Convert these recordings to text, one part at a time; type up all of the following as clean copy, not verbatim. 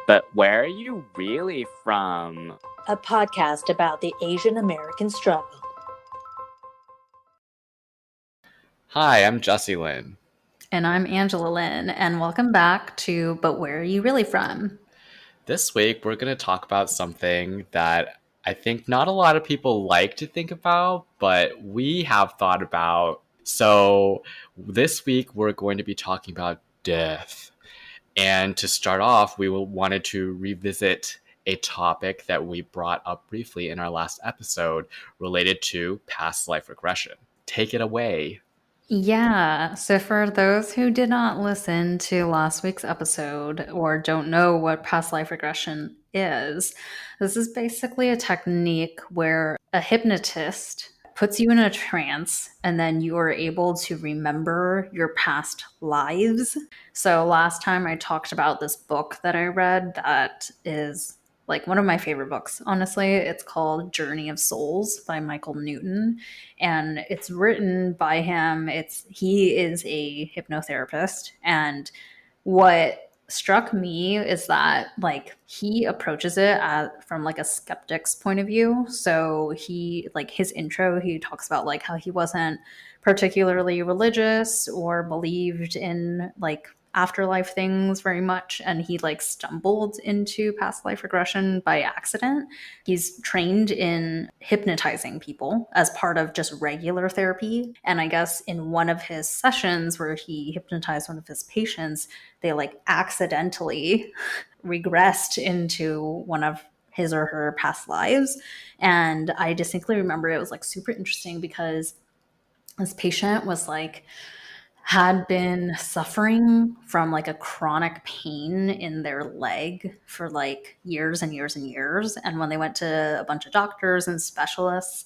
But where are you really from? A podcast about the Asian American struggle. Hi, I'm Jesse Lynn. And I'm Angela Lynn, and welcome back to But Where Are You Really From? This week, we're going to talk about something that I think not a lot of people like to think about, but we have thought about. So this week, we're going to be talking about death. And to start off, we wanted to revisit a topic that we brought up briefly in our last episode related to past life regression. Take it away. Yeah, so for those who did not listen to last week's episode or don't know what past life regression is, this is basically a technique where a hypnotist puts you in a trance and then you are able to remember your past lives. So last time I talked about this book that I read that is like one of my favorite books, honestly. It's called Journey of Souls by Michael Newton, and it's written by him. He is a hypnotherapist, and what struck me is that like he approaches it from like a skeptic's point of view. So he like his intro, he talks about like how he wasn't particularly religious or believed in like afterlife things very much, and he like stumbled into past life regression by accident. He's trained in hypnotizing people as part of just regular therapy, and I guess in one of his sessions where he hypnotized one of his patients, they like accidentally regressed into one of his or her past lives. And I distinctly remember it was like super interesting because this patient was like had been suffering from like a chronic pain in their leg for like years and years and years. And when they went to a bunch of doctors and specialists,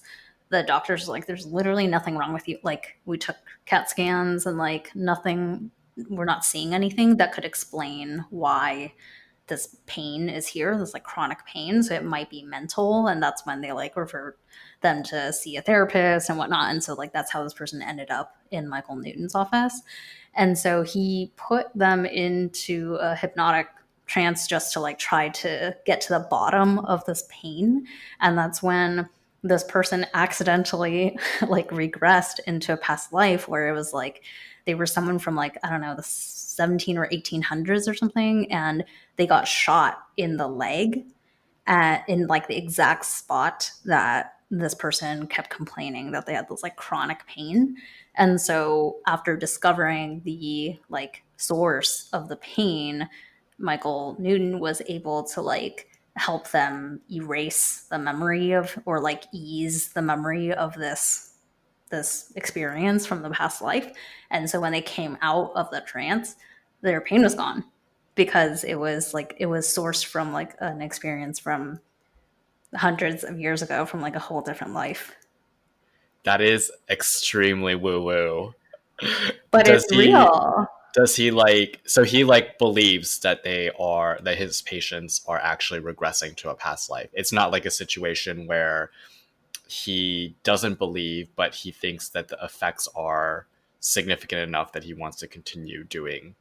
the doctors were like, there's literally nothing wrong with you. Like we took CAT scans and like nothing, we're not seeing anything that could explain why this pain is here, this like chronic pain. So it might be mental. And that's when they like refer them to see a therapist and whatnot. And so like that's how this person ended up in Michael Newton's office. And so he put them into a hypnotic trance just to like try to get to the bottom of this pain. And that's when this person accidentally like regressed into a past life where it was like they were someone from like, I don't know, the 17 or 1800s or something, and they got shot in the leg in like the exact spot that this person kept complaining that they had this like chronic pain. And so after discovering the like source of the pain, Michael Newton was able to like help them erase the memory of or like ease the memory of this experience from the past life. And so when they came out of the trance, their pain was gone because it was sourced from like an experience from hundreds of years ago from like a whole different life. That is extremely woo-woo. But it's real. Does he like, so he like believes that that his patients are actually regressing to a past life. It's not like a situation where he doesn't believe, but he thinks that the effects are significant enough that he wants to continue doing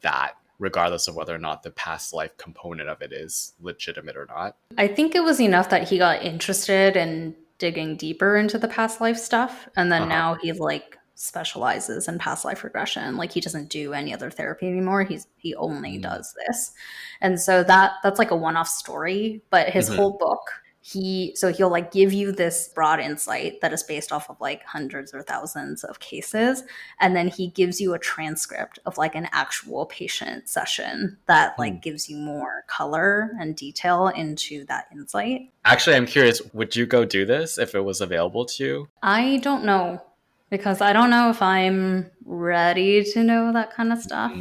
that, regardless of whether or not the past life component of it is legitimate or not. I think it was enough that he got interested in digging deeper into the past life stuff. And then now he like specializes in past life regression. Like he doesn't do any other therapy anymore. He only does this. And so that's like a one-off story, but his whole book, he'll like give you this broad insight that is based off of like hundreds or thousands of cases, and then he gives you a transcript of like an actual patient session that like gives you more color and detail into that insight. Actually, I'm curious, would you go do this if it was available to you? I don't know, because I don't know if I'm ready to know that kind of stuff.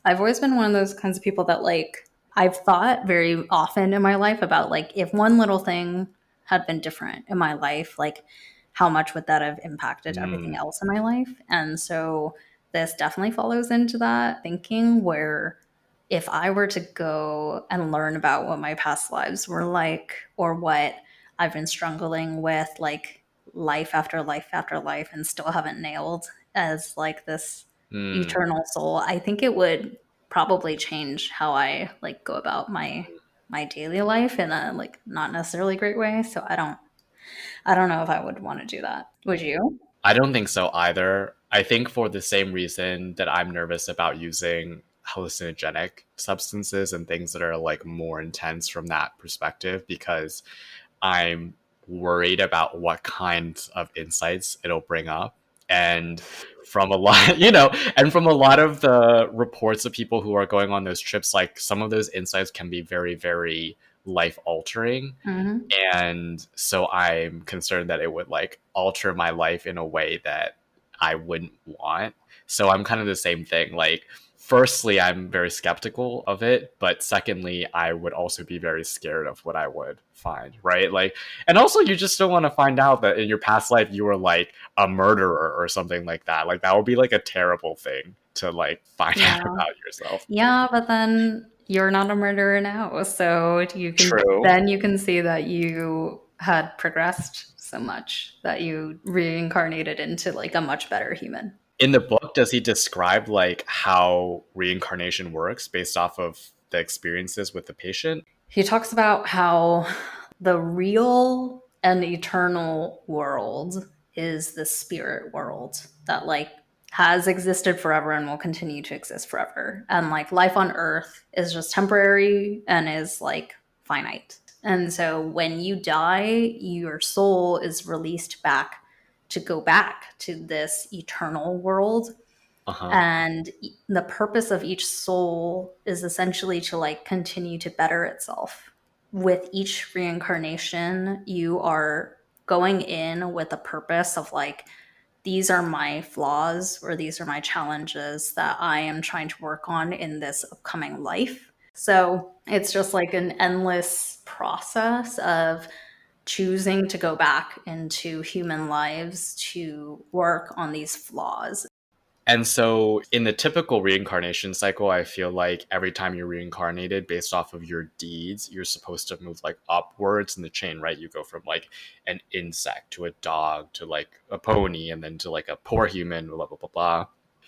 I've always been one of those kinds of people that like I've thought very often in my life about like if one little thing had been different in my life, like how much would that have impacted everything else in my life? And so this definitely follows into that thinking where if I were to go and learn about what my past lives were like or what I've been struggling with like life after life after life and still haven't nailed as like this eternal soul, I think it would probably change how I like go about my daily life in a like not necessarily great way. So I don't know if I would want to do that. Would you? I don't think so either. I think for the same reason that I'm nervous about using hallucinogenic substances and things that are like more intense from that perspective, because I'm worried about what kinds of insights it'll bring up. And from a lot, and from a lot of the reports of people who are going on those trips, like some of those insights can be very, very life altering. Mm-hmm. And so I'm concerned that it would like alter my life in a way that I wouldn't want. So I'm kind of the same thing. Like, firstly, I'm very skeptical of it, but secondly, I would also be very scared of what I would find, right? Like, and also you just don't want to find out that in your past life you were like a murderer or something like that. Like, that would be like a terrible thing to like find out about yourself. Yeah, but then you're not a murderer now, so you can True. then you can see that you had progressed so much that you reincarnated into like a much better human. In the book, does he describe like how reincarnation works based off of the experiences with the patient? He talks about how the real and eternal world is the spirit world that like has existed forever and will continue to exist forever. And like life on earth is just temporary and is like finite. And so when you die, your soul is released back to go back to this eternal world. And the purpose of each soul is essentially to like continue to better itself. With each reincarnation, you are going in with a purpose of like, these are my flaws or these are my challenges that I am trying to work on in this upcoming life. So it's just like an endless process of choosing to go back into human lives to work on these flaws. And so in the typical reincarnation cycle, I feel like every time you're reincarnated based off of your deeds, you're supposed to move like upwards in the chain, right? You go from like an insect to a dog to like a pony and then to like a poor human, blah, blah, blah, blah.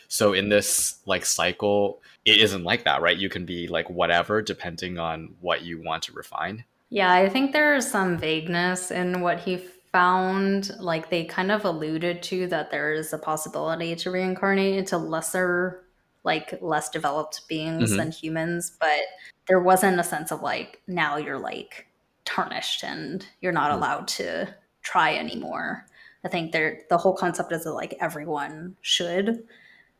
So in this like cycle, it isn't like that, right? You can be like whatever depending on what you want to refine. Yeah, I think there's some vagueness in what he found. Like they kind of alluded to that there is a possibility to reincarnate into lesser, like less developed beings than humans, but there wasn't a sense of like now you're like tarnished and you're not allowed to try anymore. I think the whole concept is that like everyone should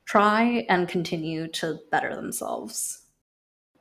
try and continue to better themselves.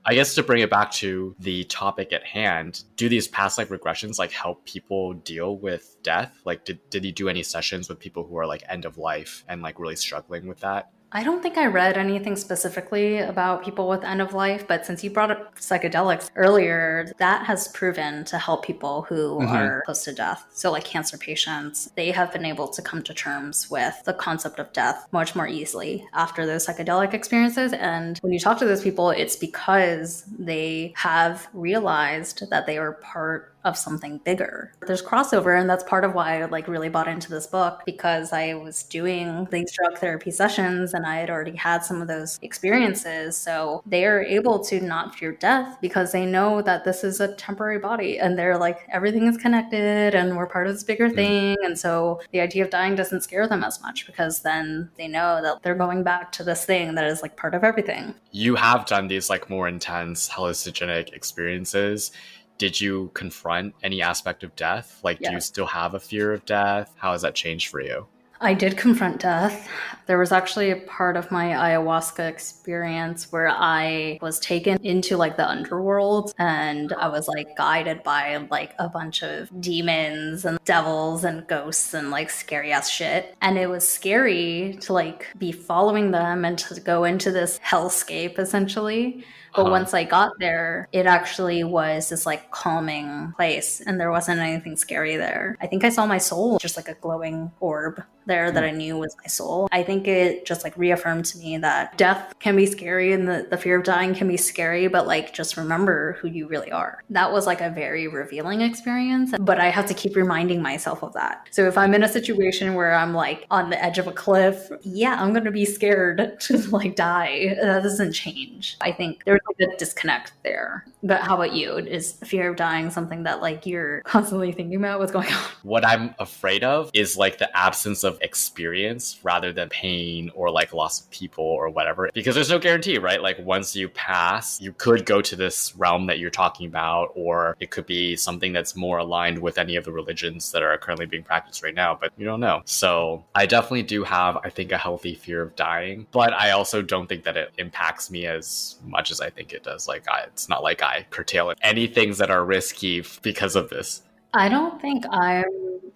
I guess to bring it back to the topic at hand, do these past life regressions like help people deal with death? Like did he do any sessions with people who are like end of life and like really struggling with that? I don't think I read anything specifically about people with end of life, but since you brought up psychedelics earlier, that has proven to help people who are close to death. So like cancer patients, they have been able to come to terms with the concept of death much more easily after those psychedelic experiences. And when you talk to those people, it's because they have realized that they are part of something bigger. There's crossover, and that's part of why I like really bought into this book, because I was doing these drug therapy sessions and I had already had some of those experiences. So they are able to not fear death because they know that this is a temporary body and they're like, everything is connected and we're part of this bigger thing. And so the idea of dying doesn't scare them as much because then they know that they're going back to this thing that is like part of everything. You have done these like more intense hallucinogenic experiences. Did you confront any aspect of death? Like, do you still have a fear of death? How has that changed for you? I did confront death. There was actually a part of my ayahuasca experience where I was taken into like the underworld and I was like guided by like a bunch of demons and devils and ghosts and like scary ass shit. And it was scary to like be following them and to go into this hellscape essentially. But once I got there, it actually was this like calming place and there wasn't anything scary there. I think I saw my soul, just like a glowing orb there that I knew was my soul. I think it just like reaffirmed to me that death can be scary and the fear of dying can be scary, but like just remember who you really are. That was like a very revealing experience, but I have to keep reminding myself of that. So if I'm in a situation where I'm like on the edge of a cliff, yeah, I'm going to be scared to like die. That doesn't change. I think there's like a disconnect there. But how about you? Is fear of dying something that like you're constantly thinking about? What's going on? What I'm afraid of is like the absence of experience rather than pain or like loss of people or whatever, because there's no guarantee, right? Like once you pass, you could go to this realm that you're talking about, or it could be something that's more aligned with any of the religions that are currently being practiced right now, but you don't know. So I definitely do have, I think, a healthy fear of dying, but I also don't think that it impacts me as much as I think it does. Like it's not like I curtail any things that are risky because of this. I don't think I'm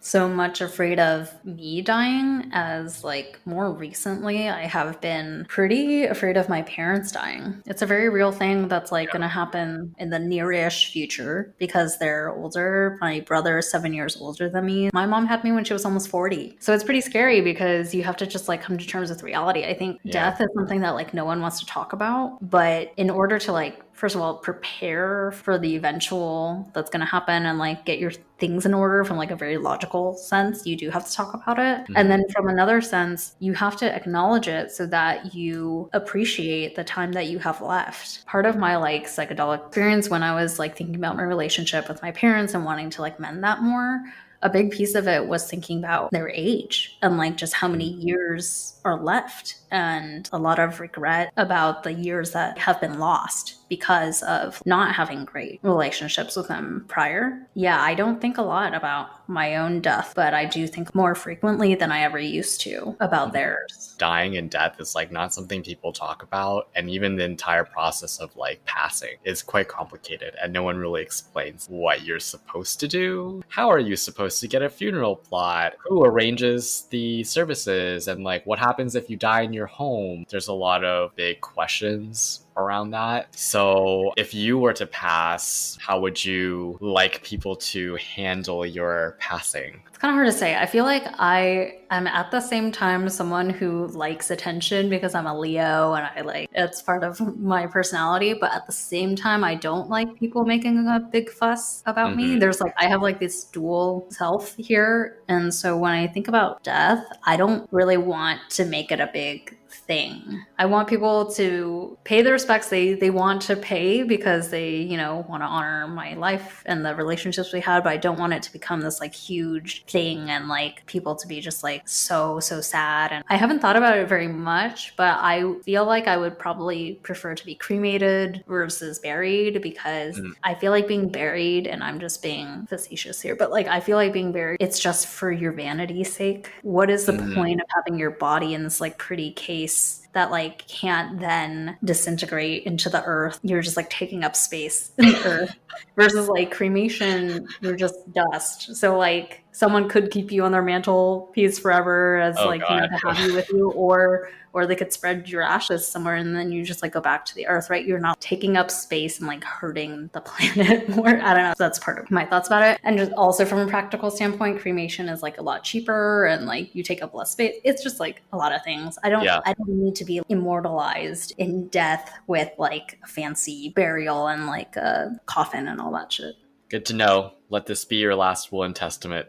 so much afraid of me dying as like more recently I have been pretty afraid of my parents dying. It's a very real thing that's like going to happen in the near-ish future because they're older. My brother is 7 years older than me. My mom had me when she was almost 40. So it's pretty scary because you have to just like come to terms with reality. I think death is something that like no one wants to talk about, but in order to like first of all, prepare for the eventual that's going to happen and like get your things in order from like a very logical sense, you do have to talk about it. Mm-hmm. And then from another sense, you have to acknowledge it so that you appreciate the time that you have left. Part of my like psychedelic experience when I was like thinking about my relationship with my parents and wanting to like mend that more, a big piece of it was thinking about their age and like just how many years are left and a lot of regret about the years that have been lost because of not having great relationships with them prior. Yeah, I don't think a lot about my own death, but I do think more frequently than I ever used to about theirs. Dying and death is like not something people talk about, and even the entire process of like passing is quite complicated and no one really explains what you're supposed to do. How are you supposed to get a funeral plot? Who arranges the services? And like what happens if you die in your home? There's a lot of big questions around that. So if you were to pass, how would you like people to handle your passing? It's kind of hard to say. I feel like I am at the same time someone who likes attention because I'm a Leo and I like it's part of my personality, but at the same time I don't like people making a big fuss about me. There's like I have like this dual self here, and so when I think about death, I don't really want to make it a big thing. I want people to pay the respects they want to pay because they, you know, want to honor my life and the relationships we had, but I don't want it to become this like huge thing and like people to be just like so sad. And I haven't thought about it very much, but I feel like I would probably prefer to be cremated versus buried because I feel like being buried, and I'm just being facetious here, but like I feel like being buried, it's just for your vanity's sake. What is the point of having your body in this like pretty case that like can't then disintegrate into the earth? You're just like taking up space in the earth versus like cremation, you're just dust. So like someone could keep you on their mantelpiece forever as you know, to have you with you, or they could spread your ashes somewhere and then you just like go back to the earth, right? You're not taking up space and like hurting the planet more. I don't know. That's part of my thoughts about it. And just also from a practical standpoint, cremation is like a lot cheaper and like you take up less space. It's just like a lot of things. I don't need to be immortalized in death with like a fancy burial and like a coffin and all that shit. Good to know. Let this be your last will and testament.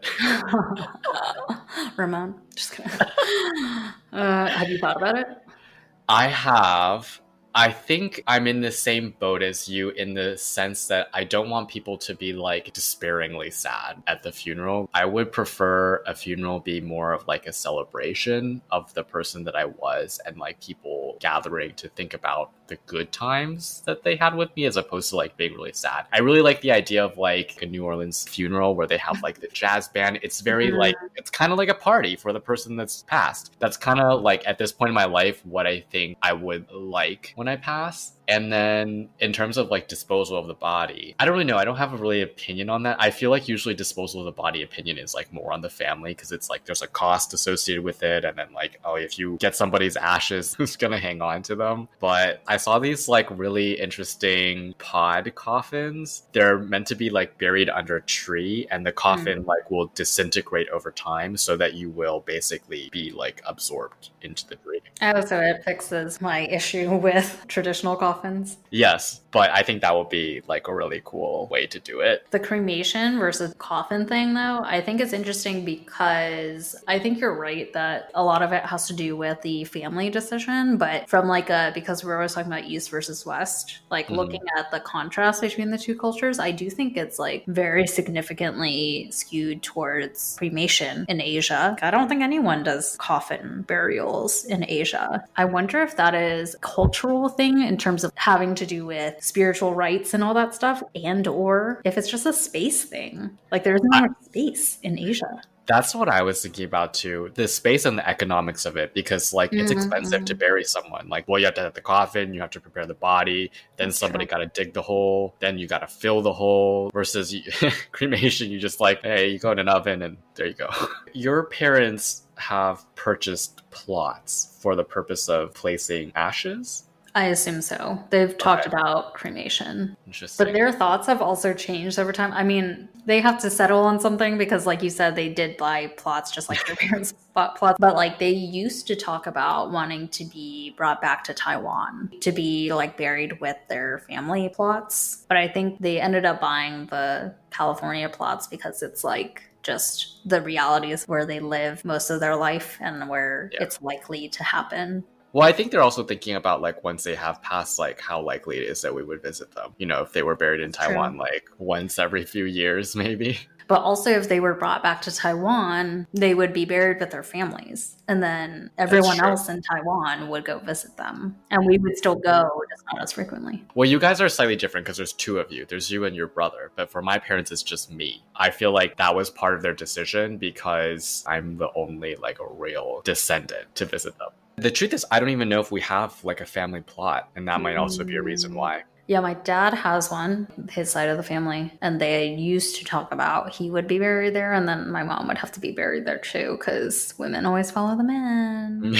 Ramon, just kidding. Have you thought about it? I have. I think I'm in the same boat as you in the sense that I don't want people to be like despairingly sad at the funeral. I would prefer a funeral be more of like a celebration of the person that I was and like people gathering to think about the good times that they had with me as opposed to like being really sad. I really like the idea of like a New Orleans funeral where they have like the jazz band. It's very like, it's kind of like a party for the person that's passed. That's kind of like at this point in my life what I think I would like when I pass. And then in terms of like disposal of the body, I don't really know. I don't have a really opinion on that. I feel like usually disposal of the body opinion is like more on the family because it's like there's a cost associated with it. And then like, oh, if you get somebody's ashes, who's going to hang on to them? But I saw these like really interesting pod coffins. They're meant to be like buried under a tree, and the coffin like will disintegrate over time so that you will basically be like absorbed into the tree. Oh, so it fixes my issue with traditional coffins. Yes, but I think that would be like a really cool way to do it. The cremation versus coffin thing, though, I think it's interesting because I think you're right that a lot of it has to do with the family decision. But from like because we're always talking about East versus West, like looking at the contrast between the two cultures, I do think it's like very significantly skewed towards cremation in Asia. I don't think anyone does coffin burials in Asia. I wonder if that is a cultural thing in terms of having to do with spiritual rites and all that stuff, and or if it's just a space thing. Like there's not much space in Asia. That's what I was thinking about too. The space and the economics of it, because like it's expensive to bury someone. Like, well, you have to have the coffin, you have to prepare the body, then somebody got to dig the hole, then you got to fill the hole. Versus cremation, you just like, hey, you go in an oven and there you go. Your parents have purchased plots for the purpose of placing ashes? I assume so. They've talked about cremation. Interesting. But their thoughts have also changed over time. I mean, they have to settle on something because, like you said, they did buy plots just like their parents bought plots. But like they used to talk about wanting to be brought back to Taiwan to be like buried with their family plots. But I think they ended up buying the California plots because it's like just the realities where they live most of their life and where it's likely to happen. Well, I think they're also thinking about like once they have passed, like how likely it is that we would visit them. You know, if they were buried in Taiwan, like once every few years, maybe. But also if they were brought back to Taiwan, they would be buried with their families. And then everyone else in Taiwan would go visit them. And we would still go, just not as frequently. Well, you guys are slightly different because there's two of you. There's you and your brother. But for my parents, it's just me. I feel like that was part of their decision because I'm the only like a real descendant to visit them. The truth is, I don't even know if we have like a family plot, and that might also be a reason why. Yeah, my dad has one, his side of the family, and they used to talk about he would be buried there, and then my mom would have to be buried there too, because women always follow the men.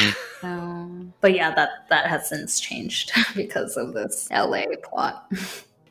But yeah, that has since changed because of this LA plot.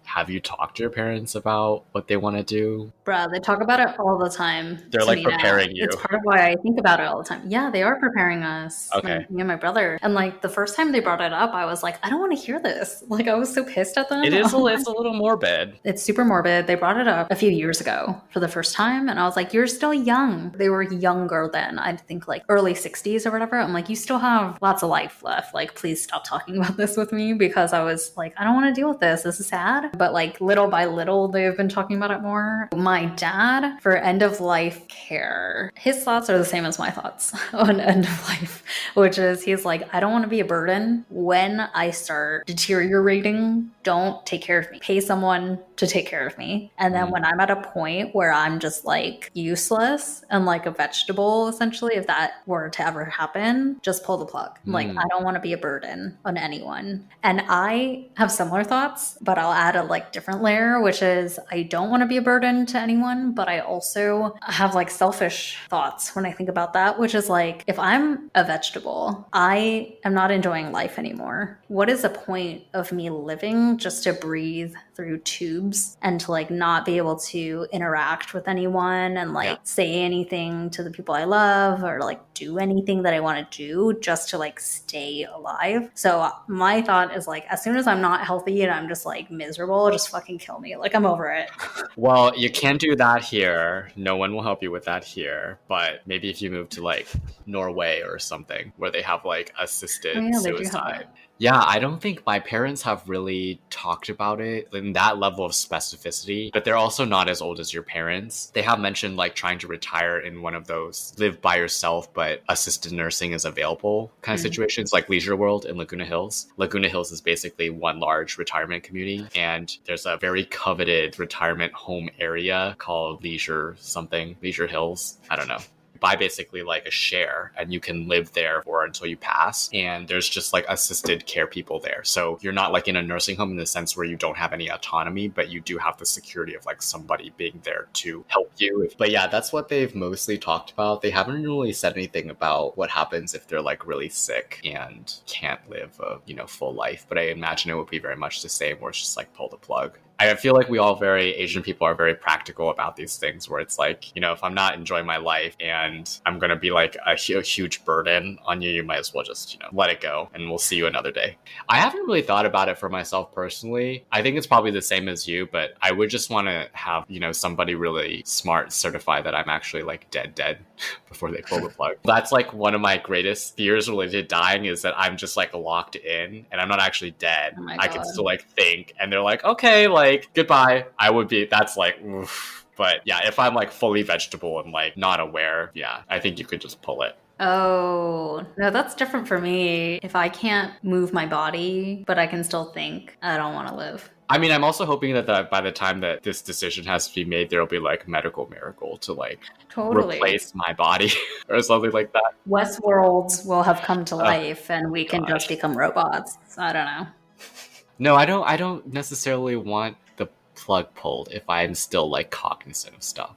Have you talked to your parents about what they want to do? Bruh, they talk about it all the time. They're like preparing you. It's part of why I think about it all the time. Yeah, they are preparing us. Okay. Me and my brother. And like the first time they brought it up, I was like, I don't want to hear this. Like I was so pissed at them. It's a little morbid. It's super morbid. They brought it up a few years ago for the first time. And I was like, you're still young. They were younger then. I think like early 60s or whatever. I'm like, you still have lots of life left. Like, please stop talking about this with me, because I was like, I don't want to deal with this. This is sad. But like little by little, they've been talking about it more. My dad, for end of life care, his thoughts are the same as my thoughts on end of life, which is he's like, I don't want to be a burden. When I start deteriorating, don't take care of me. Pay someone to take care of me. And then when I'm at a point where I'm just like useless and like a vegetable, essentially, if that were to ever happen, just pull the plug. Like, I don't want to be a burden on anyone. And I have similar thoughts, but I'll add a like different layer, which is I don't want to be a burden to anyone, but I also have like selfish thoughts when I think about that, which is like, if I'm a vegetable, I am not enjoying life anymore. What is the point of me living just to breathe through tubes and to like not be able to interact with anyone and like say anything to the people I love or like do anything that I want to do just to like stay alive? So my thought is like, as soon as I'm not healthy and I'm just like miserable, just fucking kill me. Like, I'm over it. Well, you can't do that here. No one will help you with that here. But maybe if you move to like Norway or something where they have like assisted suicide. Yeah, I don't think my parents have really talked about it in that level of specificity, but they're also not as old as your parents. They have mentioned like trying to retire in one of those live by yourself, but assisted nursing is available kind of situations, like Leisure World in Laguna Hills. Laguna Hills is basically one large retirement community, and there's a very coveted retirement home area called Leisure Hills. I don't know. buy basically like a share and you can live there for until you pass. And there's just like assisted care people there. So you're not like in a nursing home in the sense where you don't have any autonomy, but you do have the security of like somebody being there to help you. But yeah, that's what they've mostly talked about. They haven't really said anything about what happens if they're like really sick and can't live a, full life. But I imagine it would be very much the same where it's just like pull the plug. I feel like Asian people are very practical about these things where it's like, if I'm not enjoying my life and I'm going to be like a huge burden on you, you might as well just, let it go and we'll see you another day. I haven't really thought about it for myself personally. I think it's probably the same as you, but I would just want to have, somebody really smart certify that I'm actually like dead before they pull the plug. That's like one of my greatest fears related to dying is that I'm just like locked in and I'm not actually dead. Oh I can still like think and they're like, okay, like goodbye. That's like, oof. But yeah, if I'm like fully vegetable and like not aware, yeah, I think you could just pull it. Oh, no, that's different for me. If I can't move my body, but I can still think, I don't want to live. I mean, I'm also hoping that by the time that this decision has to be made, there'll be like medical miracle to like replace my body or something like that. Westworlds will have come to life and we can just become robots. So I don't know. No, I don't necessarily want the plug pulled if I'm still like cognizant of stuff.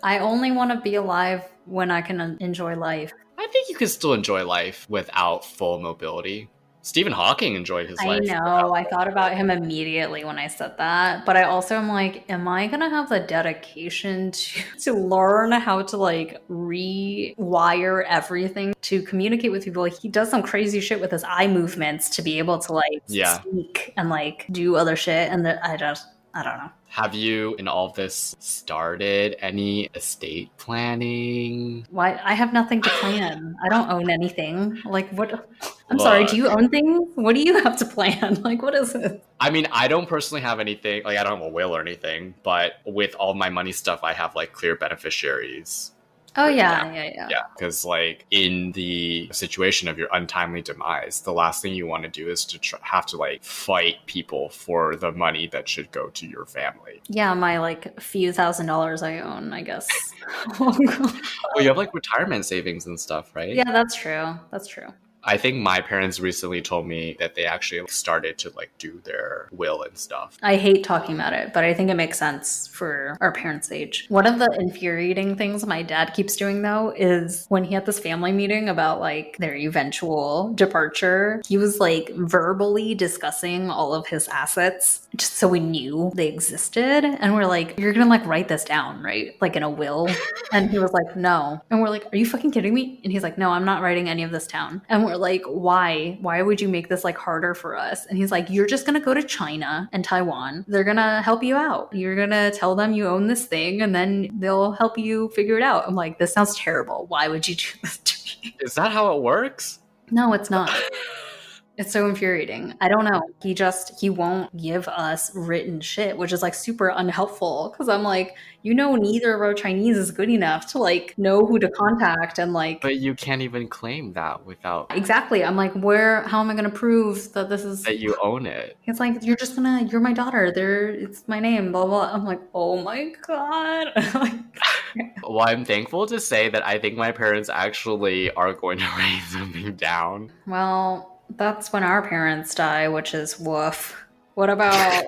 I only want to be alive when I can enjoy life. I think you can still enjoy life without full mobility. Stephen Hawking enjoyed his life. I know. I thought about him immediately when I said that. But I also am like, am I going to have the dedication to learn how to like rewire everything to communicate with people? Like, he does some crazy shit with his eye movements to be able to like speak and like do other shit. And I don't know. Have you, in all of this, started any estate planning? Why? I have nothing to plan. I don't own anything. Like, what? I'm sorry, do you own things? What do you have to plan? Like, what is it? I mean, I don't personally have anything. Like, I don't have a will or anything. But with all my money stuff, I have, like, clear beneficiaries. Oh, yeah. Yeah, because, like, in the situation of your untimely demise, the last thing you want to do is to have to, like, fight people for the money that should go to your family. Yeah, my, like, few $1,000s I own, I guess. Well, you have, like, retirement savings and stuff, right? Yeah, that's true. That's true. I think my parents recently told me that they actually started to like do their will and stuff. I hate talking about it, but I think it makes sense for our parents' age. One of the infuriating things my dad keeps doing though is when he had this family meeting about like their eventual departure, he was like verbally discussing all of his assets just so we knew they existed. And we're like, you're gonna like write this down, right? Like in a will. And he was like, no. And we're like, are you fucking kidding me? And he's like, no, I'm not writing any of this down. And we're like, why would you make this like harder for us? And he's like, you're just gonna go to China and Taiwan, they're gonna help you out, you're gonna tell them you own this thing and then they'll help you figure it out. I'm like, this sounds terrible, why would you do this to me? Is that how it works? No, it's not. It's so infuriating. I don't know. He won't give us written shit, which is like super unhelpful because I'm like, neither of our Chinese is good enough to like know who to contact and like. But you can't even claim that without. Exactly. I'm like, how am I going to prove that this is. That you own it? It's like, you're my daughter. It's my name, blah, blah. I'm like, oh my God. Well, I'm thankful to say that I think my parents actually are going to write something down. Well, that's when our parents die, which is woof. What about...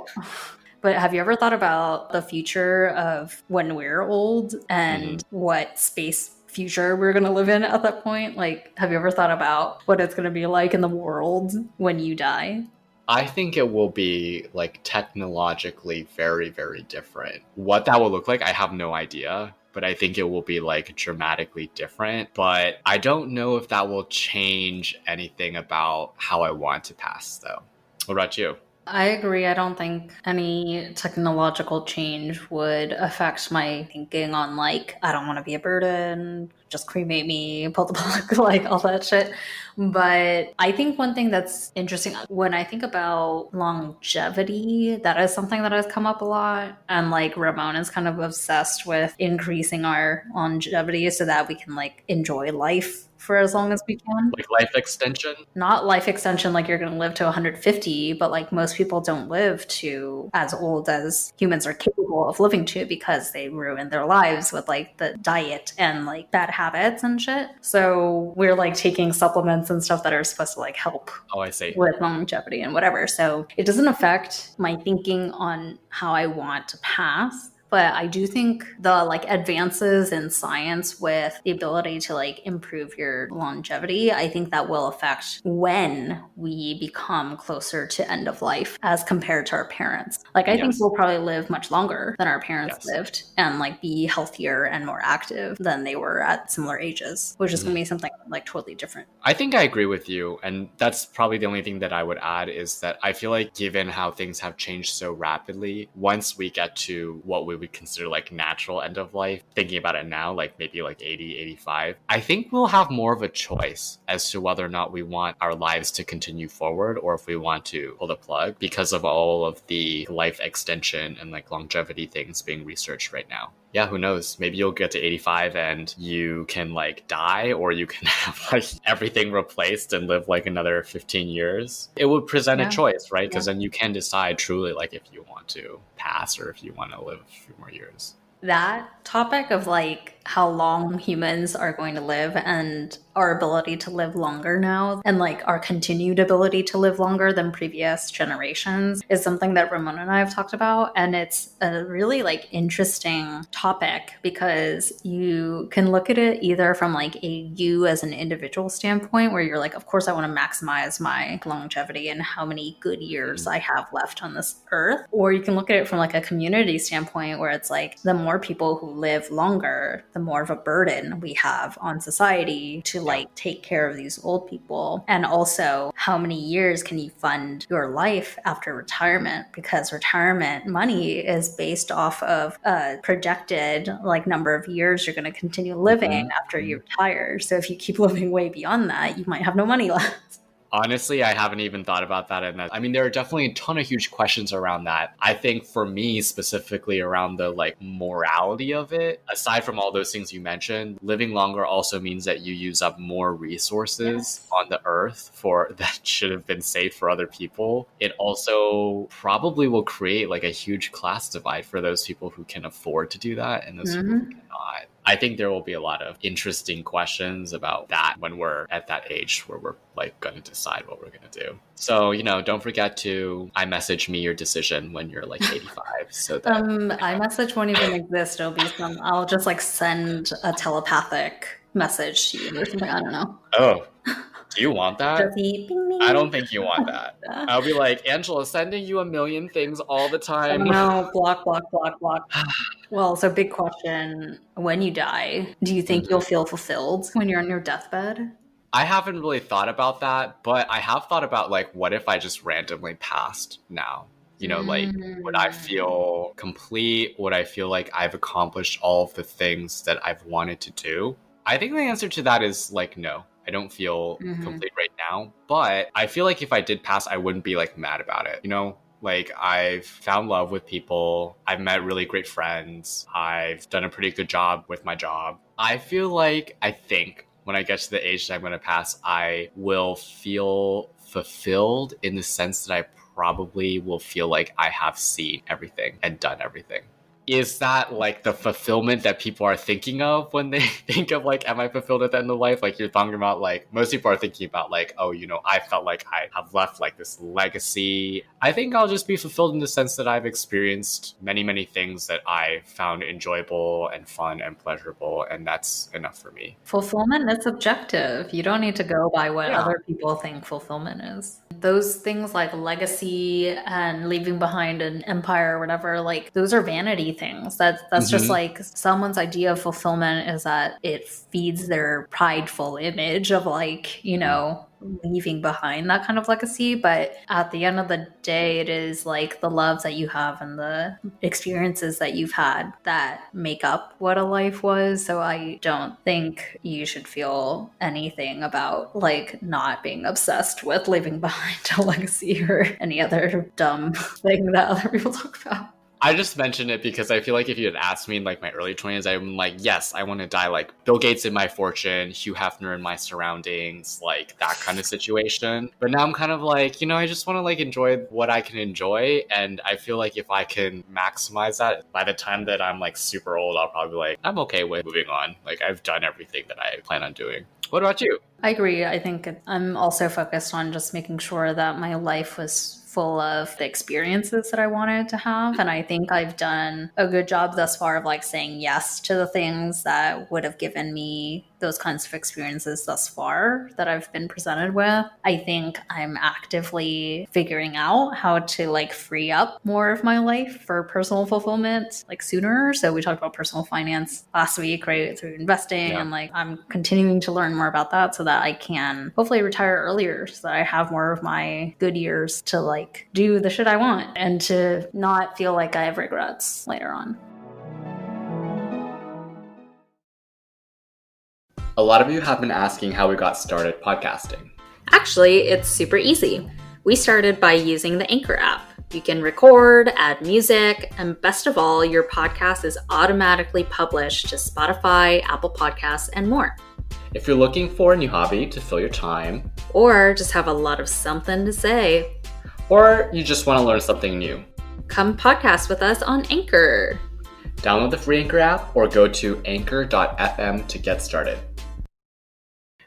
But have you ever thought about the future of when we're old and what space future we're going to live in at that point? Like, have you ever thought about what it's going to be like in the world when you die? I think it will be like technologically very, very different. What that will look like, I have no idea. But I think it will be like dramatically different. But I don't know if that will change anything about how I want to pass, though. What about you? I agree. I don't think any technological change would affect my thinking on like, I don't want to be a burden, just cremate me, pull the plug, like all that shit. But I think one thing that's interesting when I think about longevity, that is something that has come up a lot. And like Ramon is kind of obsessed with increasing our longevity so that we can like enjoy life for as long as we can. Like life extension? Not life extension like you're going to live to 150, but like most people don't live to as old as humans are capable of living to because they ruin their lives with like the diet and like bad habits habits and shit. So we're like taking supplements and stuff that are supposed to like help Oh, I see. with longevity and whatever. So it doesn't affect my thinking on how I want to pass. But I do think the like advances in science with the ability to like improve your longevity, I think that will affect when we become closer to end of life as compared to our parents. Like I think Yes. we'll probably live much longer than our parents Yes. lived and like be healthier and more active than they were at similar ages, which is going to be something like totally different. I think I agree with you. And that's probably the only thing that I would add is that I feel like given how things have changed so rapidly, once we get to what we would consider like natural end of life, thinking about it now, like maybe like 80, 85, I think we'll have more of a choice as to whether or not we want our lives to continue forward or if we want to pull the plug because of all of the life extension and like longevity things being researched right now. Yeah, who knows? Maybe you'll get to 85 and you can like die, or you can have like everything replaced and live like another 15 years. It would present a choice, right? Because then you can decide truly like if you want to pass or if you want to live a few more years. That topic of like how long humans are going to live and our ability to live longer now and like our continued ability to live longer than previous generations is something that Ramon and I have talked about. And it's a really like interesting topic because you can look at it either from like a you as an individual standpoint where you're like, of course I want to maximize my longevity and how many good years I have left on this earth. Or you can look at it from like a community standpoint where it's like the more people who live longer, the more of a burden we have on society to like take care of these old people. And also how many years can you fund your life after retirement? Because retirement money is based off of a projected like number of years you're going to continue living after you retire. So if you keep living way beyond that, you might have no money left. Honestly, I haven't even thought about that. And I mean, there are definitely a ton of huge questions around that. I think for me, specifically around the like morality of it, aside from all those things you mentioned, living longer also means that you use up more resources on the earth for that should have been saved for other people. It also probably will create like a huge class divide for those people who can afford to do that and those people who cannot. I think there will be a lot of interesting questions about that when we're at that age where we're like going to decide what we're going to do. So, you know, don't forget to iMessage me your decision when you're like 85. So that iMessage won't even exist. It'll be I'll just like send a telepathic message to you or something. I don't know. Oh, do you want that? Just bing, bing. I don't think you want that. I'll be like, Angela, sending you a million things all the time. No, block. Well, so big question. When you die, do you think you'll feel fulfilled when you're on your deathbed? I haven't really thought about that, but I have thought about like, what if I just randomly passed now? You know, like, would I feel complete? Would I feel like I've accomplished all of the things that I've wanted to do? I think the answer to that is like, no. I don't feel complete right now, but I feel like if I did pass, I wouldn't be like mad about it. You know, like I've found love with people. I've met really great friends. I've done a pretty good job with my job. I feel like, I think when I get to the age that I'm going to pass, I will feel fulfilled in the sense that I probably will feel like I have seen everything and done everything. Is that like the fulfillment that people are thinking of when they think of like, am I fulfilled at the end of life? Like you're talking about like, most people are thinking about like, oh, you know, I felt like I have left like this legacy. I think I'll just be fulfilled in the sense that I've experienced many, many things that I found enjoyable and fun and pleasurable. And that's enough for me. Fulfillment is subjective. You don't need to go by what other people think fulfillment is. Those things like legacy and leaving behind an empire or whatever, like those are vanity things. That's just like someone's idea of fulfillment is that it feeds their prideful image of like, you know, leaving behind that kind of legacy. But at the end of the day, it is like the loves that you have and the experiences that you've had that make up what a life was. So I don't think you should feel anything about like not being obsessed with leaving behind a legacy or any other dumb thing that other people talk about. I just mentioned it because I feel like if you had asked me in like my early 20s, I'm like, yes, I want to die like Bill Gates in my fortune, Hugh Hefner in my surroundings, like that kind of situation. But now I'm kind of like, I just want to like enjoy what I can enjoy. And I feel like if I can maximize that, by the time that I'm like super old, I'll probably be like, I'm okay with moving on. Like I've done everything that I plan on doing. What about you? I agree. I think I'm also focused on just making sure that my life was full of the experiences that I wanted to have. And I think I've done a good job thus far of like saying yes to the things that would have given me those kinds of experiences thus far that I've been presented with. I think I'm actively figuring out how to like free up more of my life for personal fulfillment like sooner. So we talked about personal finance last week, right? Through investing. And like I'm continuing to learn more about that so that I can hopefully retire earlier so that I have more of my good years to like do the shit I want and to not feel like I have regrets later on. A lot of you have been asking how we got started podcasting. Actually, it's super easy. We started by using the Anchor app. You can record, add music, and best of all, your podcast is automatically published to Spotify, Apple Podcasts, and more. If you're looking for a new hobby to fill your time, or just have a lot of something to say, or you just want to learn something new, come podcast with us on Anchor. Download the free Anchor app or go to anchor.fm to get started.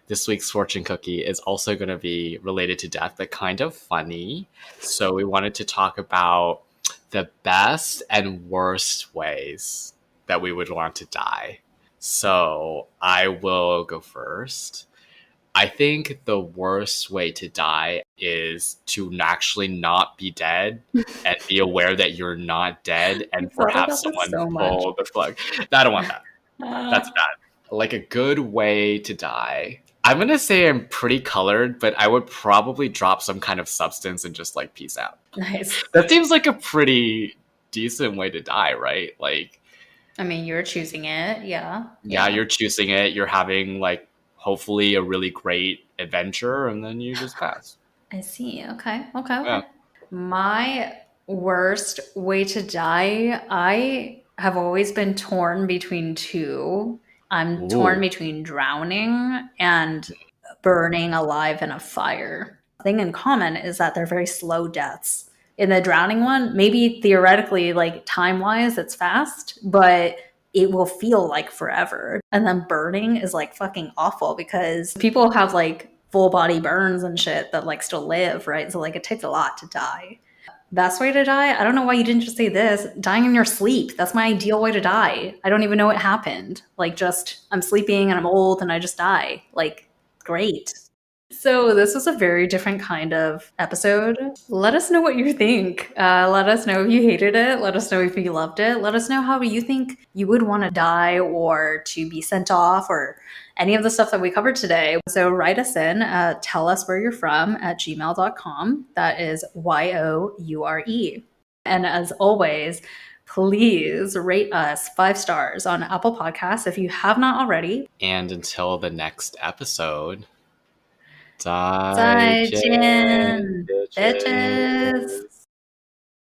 This week's fortune cookie is also going to be related to death, but kind of funny. So we wanted to talk about the best and worst ways that we would want to die. So I will go first. I think the worst way to die is to actually not be dead and be aware that you're not dead and perhaps someone pull the plug. I don't want that. That's bad. Like a good way to die. I'm going to say I'm pretty colored, but I would probably drop some kind of substance and just like peace out. Nice. That seems like a pretty decent way to die, right? Like, I mean, you're choosing it. Yeah, you're choosing it. You're having like hopefully a really great adventure, and then you just pass. I see. Okay. Yeah. My worst way to die, I have always been torn between two. I'm torn between drowning and burning alive in a fire. The thing in common is that they're very slow deaths. In the drowning one, maybe theoretically, like time-wise, it's fast, but it will feel like forever. And then burning is like fucking awful because people have like full body burns and shit that like still live, right? So like it takes a lot to die. Best way to die? I don't know why you didn't just say this. Dying in your sleep. That's my ideal way to die. I don't even know what happened. Like just I'm sleeping and I'm old and I just die. Like great. So this was a very different kind of episode. Let us know what you think. Let us know if you hated it. Let us know if you loved it. Let us know how you think you would want to die or to be sent off or any of the stuff that we covered today. So write us in, tell us where you're from at gmail.com. That is YOURE. And as always, please rate us 5 stars on Apple Podcasts if you have not already. And until the next episode, Bitches.